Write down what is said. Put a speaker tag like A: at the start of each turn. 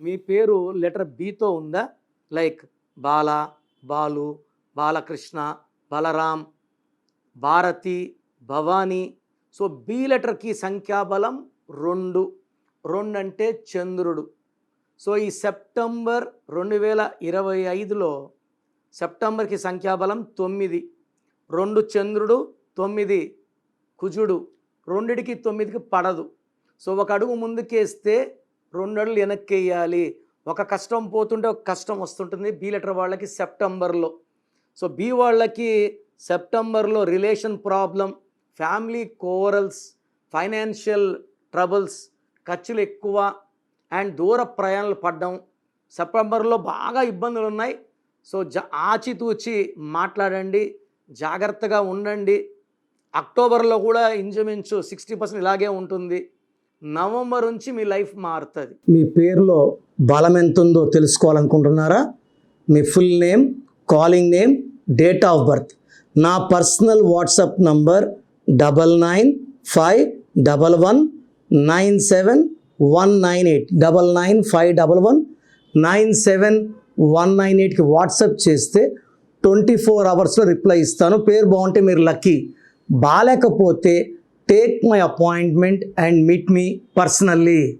A: మీ పేరు లెటర్ బితో ఉందా? లైక్ బాల, Balu, Balakrishna, Balaram, Bharati, Bhavani. So B లెటర్కి సంఖ్యాబలం 2. 2 అంటే చంద్రుడు. సో ఈ సెప్టెంబర్ 2025లో సెప్టెంబర్కి సంఖ్యాబలం 9. 2 చంద్రుడు, 9 కుజుడు. 2కి 9కి పడదు. సో ఒక అడుగు ముందుకేస్తే 2 అడుగులు వెనక్కి వేయాలి. ఒక కష్టం పోతుంటే ఒక కష్టం వస్తుంటుంది బి లెటర్ వాళ్ళకి సెప్టెంబర్లో. సో బి వాళ్ళకి సెప్టెంబర్లో relation problem, family corals, financial troubles, ఖర్చులు ఎక్కువ అండ్ దూర ప్రయాణాలు పడ్డం. సెప్టెంబర్లో బాగా ఇబ్బందులు ఉన్నాయి. సో ఆచితూచి మాట్లాడండి, జాగ్రత్తగా ఉండండి. అక్టోబర్లో కూడా ఇంచుమించు 60% ఇలాగే ఉంటుంది. నవంబర్ నుంచి మీ లైఫ్ మారుతుంది. మీ పేరులో బలం ఎంత ఉందో తెలుసుకోవాలనుకుంటున్నారా? మీ full name, calling name, date of birth. నా పర్సనల్ వాట్సాప్ నంబర్ 9951197198 9951197198కి వాట్సాప్ చేస్తే 24 అవర్స్లో రిప్లై ఇస్తాను. పేరు బాగుంటే మీరు లక్కీ. బాలేకపోతే take my appointment and meet me personally.